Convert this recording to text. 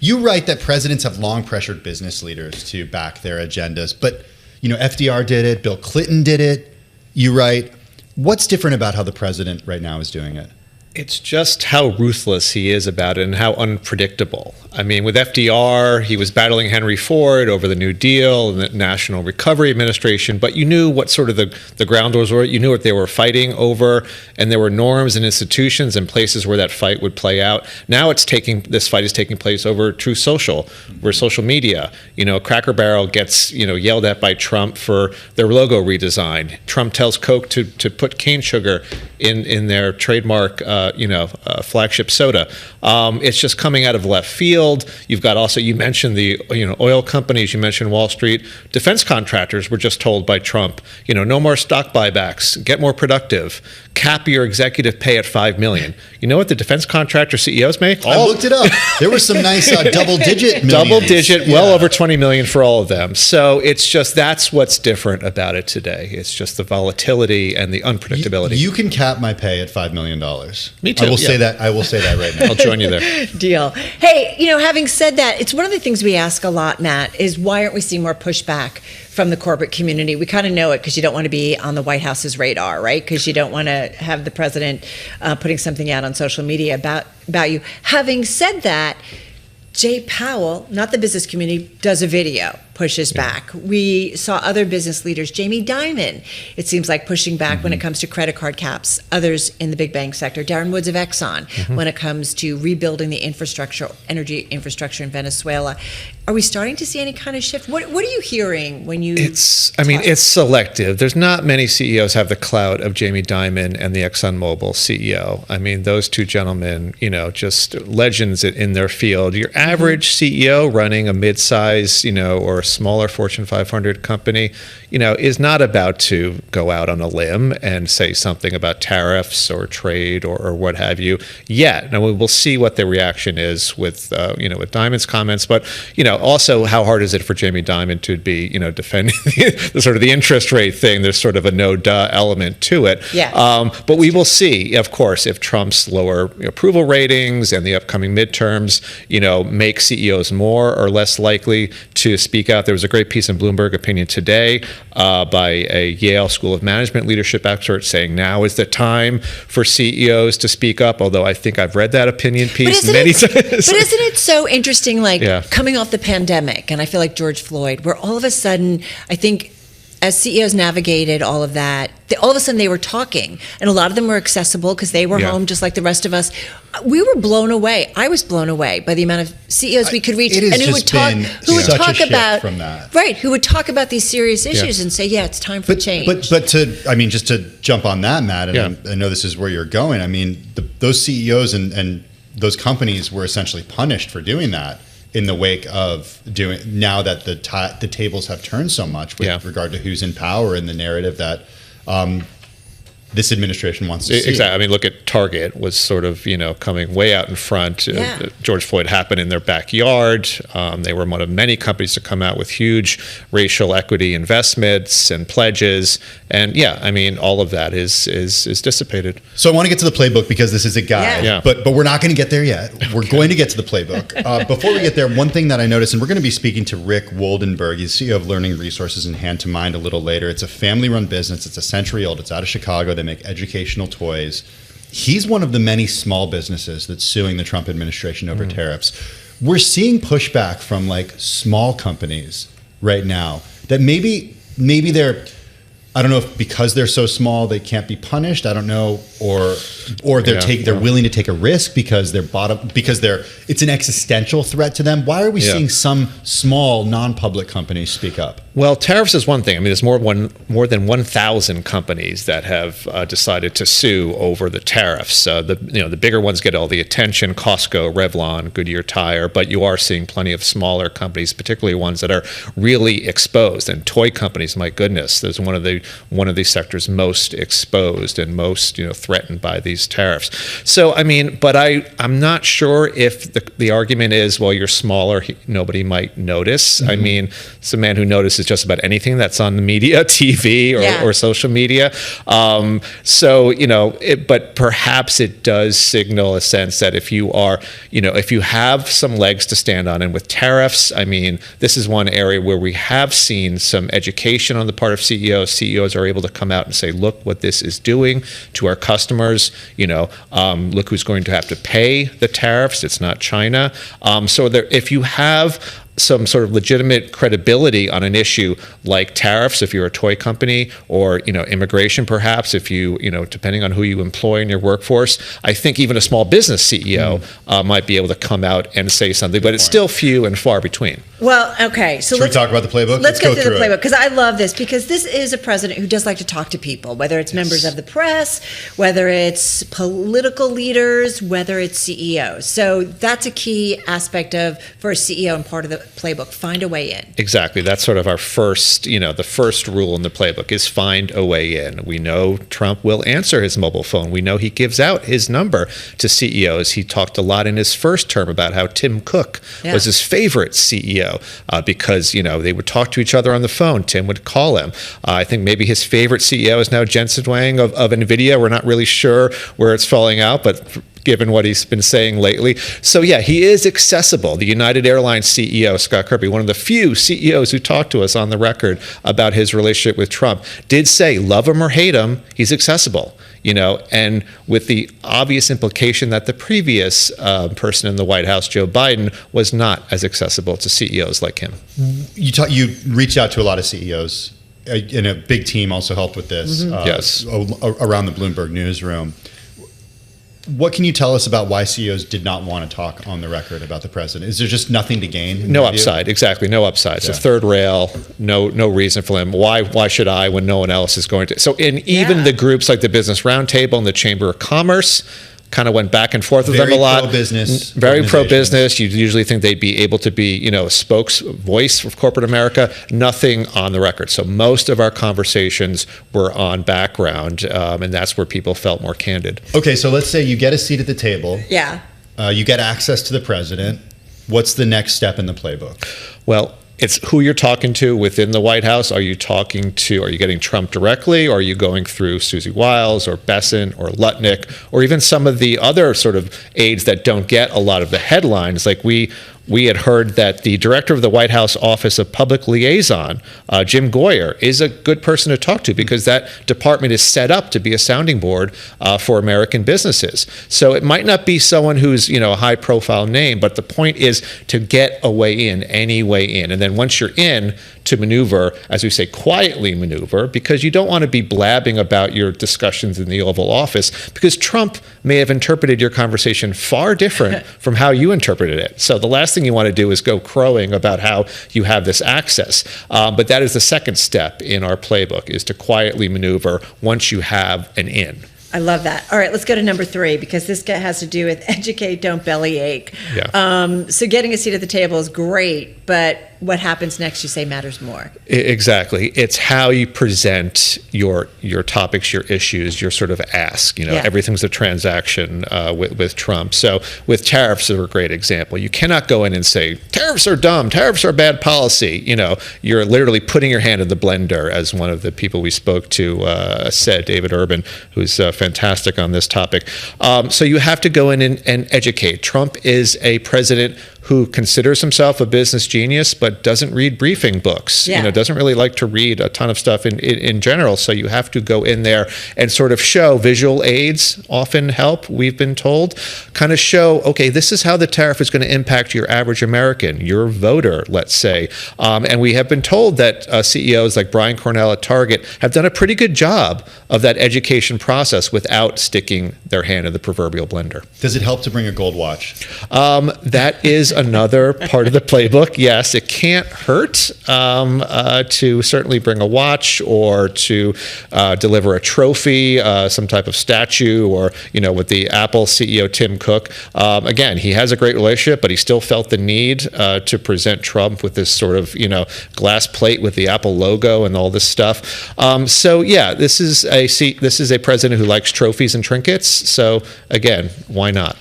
You write that presidents have long pressured business leaders to back their agendas, but FDR did it, Bill Clinton did it. You write, what's different about how the president right now is doing it? It's just how ruthless he is about it and how unpredictable. I mean, with FDR, he was battling Henry Ford over the New Deal and the National Recovery Administration, but you knew what sort of the ground rules were. You knew what they were fighting over, and there were norms and institutions and places where that fight would play out. Now this fight is taking place over Truth Social, where social media, Cracker Barrel gets, yelled at by Trump for their logo redesign. Trump tells Coke to put cane sugar in their trademark, flagship soda. It's just coming out of left field. You've got also, you mentioned the oil companies, you mentioned Wall Street. Defense contractors were just told by Trump, no more stock buybacks, get more productive, cap your executive pay at $5 million. You know what the defense contractor CEOs make? I looked it up. There were some nice double-digit millions. Double-digit, well over $20 million for all of them. So it's just, that's what's different about it today. It's just the volatility and the unpredictability. You can cap my pay at $5 million. Me too. I will say that right now. I'll join you there. Deal. Hey, having said that, it's one of the things we ask a lot, Matt, is why aren't we seeing more pushback from the corporate community? We kind of know it because you don't want to be on the White House's radar, right? Because you don't want to have the president putting something out on social media about you. Having said that, Jay Powell, not the business community, does a video, pushes back. We saw other business leaders, Jamie Dimon, it seems like pushing back when it comes to credit card caps, others in the big bank sector, Darren Woods of Exxon, when it comes to rebuilding the energy infrastructure in Venezuela. Are we starting to see any kind of shift? What are you hearing when you it's selective. There's not many CEOs have the clout of Jamie Dimon and the Exxon Mobil CEO. I mean, those two gentlemen, just legends in their field. Your average CEO running a mid-size, or a smaller Fortune 500 company, is not about to go out on a limb and say something about tariffs or trade or what have you yet. Now we'll see what the reaction is with with Dimon's comments, but also how hard is it for Jamie Dimon to be defending the sort of the interest rate thing? There's sort of a no duh element to it. Yeah. But we will see, of course, if Trump's lower approval ratings and the upcoming midterms, make CEOs more or less likely to speak out. There was a great piece in Bloomberg Opinion today by a Yale School of Management leadership expert saying now is the time for CEOs to speak up, although I think I've read that opinion piece many times. But isn't it so interesting, coming off the pandemic, and I feel like George Floyd, where all of a sudden, I think, as CEOs navigated all of that, all of a sudden they were talking, and a lot of them were accessible because they were home just like the rest of us. We were blown away. I was blown away by the amount of CEOs we could reach, and who would talk about from that. Right, who would talk about these serious issues and say, it's time for change. But just to jump on that, Matt, and I know this is where you're going. I mean, those CEOs and those companies were essentially punished for doing that in the wake of now that the tables have turned so much with regard to who's in power and the narrative that this administration wants to see. Exactly. I mean, look at Target was sort of, coming way out in front. George Floyd happened in their backyard. They were one of many companies to come out with huge racial equity investments and pledges. And all of that is dissipated. So I want to get to the playbook because this is a guide, but we're not going to get there yet. We're going to get to the playbook. Before we get there, one thing that I noticed, and we're going to be speaking to Rick Woldenberg, he's CEO of Learning Resources and Hand to Mind a little later. It's a family-run business. It's a century old. It's out of Chicago. They make educational toys. He's one of the many small businesses that's suing the Trump administration over tariffs. We're seeing pushback from small companies right now that maybe they're, I don't know if because they're so small they can't be punished. I don't know, or they're willing to take a risk because it's an existential threat to them. Why are we seeing some small non-public companies speak up? Well, tariffs is one thing. I mean, there's more than 1,000 companies that have decided to sue over the tariffs. The bigger ones get all the attention: Costco, Revlon, Goodyear Tire. But you are seeing plenty of smaller companies, particularly ones that are really exposed. And toy companies, my goodness, there's one of the one of these sectors most exposed and most threatened by these tariffs. So I mean, but I'm not sure if the argument is, well, you're smaller, nobody might notice. I mean, it's a man who notices just about anything that's on the media, TV or social media. But perhaps it does signal a sense that if you are, if you have some legs to stand on, and with tariffs, I mean, this is one area where we have seen some education on the part of CEOs. CEOs are able to come out and say, look what this is doing to our customers. Look who's going to have to pay the tariffs. It's not China. If you have some sort of legitimate credibility on an issue like tariffs, if you're a toy company, or immigration, perhaps, if you depending on who you employ in your workforce, I think even a small business CEO might be able to come out and say something, but it's still few and far between. Well, okay, so let's talk about the playbook. Let's go through the playbook, because I love this, because this is a president who does like to talk to people, whether it's members of the press, whether it's political leaders, whether it's CEOs. So that's a key aspect for a CEO and part of the playbook. Find a way in. Exactly. That's sort of our first, the first rule in the playbook is find a way in. We know Trump will answer his mobile phone. We know he gives out his number to CEOs. He talked a lot in his first term about how Tim Cook was his favorite CEO because, they would talk to each other on the phone. Tim would call him. I think maybe his favorite CEO is now Jensen Huang of NVIDIA. We're not really sure where it's falling out, but given what he's been saying lately. So yeah, he is accessible. The United Airlines CEO, Scott Kirby, one of the few CEOs who talked to us on the record about his relationship with Trump, did say, love him or hate him, he's accessible. And with the obvious implication that the previous person in the White House, Joe Biden, was not as accessible to CEOs like him. You reached out to a lot of CEOs, and a big team also helped with this. Yes, around the Bloomberg newsroom. What can you tell us about why CEOs did not want to talk on the record about the president? Is there just nothing to gain? No upside, exactly. No upside. So third rail, no reason for them. Why should I when no one else is going to? So even the groups like the Business Roundtable and the Chamber of Commerce kind of went back and forth with them a lot. Very pro-business. You'd usually think they'd be able to be, a voice of corporate America. Nothing on the record. So most of our conversations were on background, and that's where people felt more candid. Okay, so let's say you get a seat at the table. Yeah. You get access to the president. What's the next step in the playbook? Well, it's who you're talking to within the White House. Are you getting Trump directly, or are you going through Susie Wiles or Bessent or Lutnick, or even some of the other sort of aides that don't get a lot of the headlines? Like we had heard that the director of the White House Office of Public Liaison, Jim Goyer, is a good person to talk to because that department is set up to be a sounding board for American businesses. So it might not be someone who's a high-profile name, but the point is to get a way in, any way in. And then once you're in, to maneuver, as we say, quietly maneuver, because you don't want to be blabbing about your discussions in the Oval Office, because Trump may have interpreted your conversation far different from how you interpreted it. So the last thing you want to do is go crowing about how you have this access. But that is the second step in our playbook, is to quietly maneuver once you have an in. I love that. All right, let's go to number 3, because this has to do with educate, don't bellyache. Yeah. So getting a seat at the table is great, but what happens next, you say, matters more. Exactly. It's how you present your topics, your issues, your sort of ask. Everything's a transaction with Trump. So with tariffs are a great example. You cannot go in and say, tariffs are dumb, tariffs are bad policy. You're literally putting your hand in the blender, as one of the people we spoke to said, David Urban, who's fantastic on this topic. So you have to go in and educate. Trump is a president who considers himself a business genius, but doesn't read briefing books. Doesn't really like to read a ton of stuff in general. So you have to go in there and sort of show. Visual aids often help, we've been told. Kind of show, okay, this is how the tariff is going to impact your average American, your voter, let's say. And we have been told that CEOs like Brian Cornell at Target have done a pretty good job of that education process without sticking their hand in the proverbial blender. Does it help to bring a gold watch? That is another part of the playbook. Yes, it can't hurt to certainly bring a watch or to deliver a trophy, some type of statue, or with the Apple CEO Tim Cook. Again, he has a great relationship, but he still felt the need to present Trump with this sort of glass plate with the Apple logo and all this stuff. So yeah, this is a president who likes trophies and trinkets. So again, why not?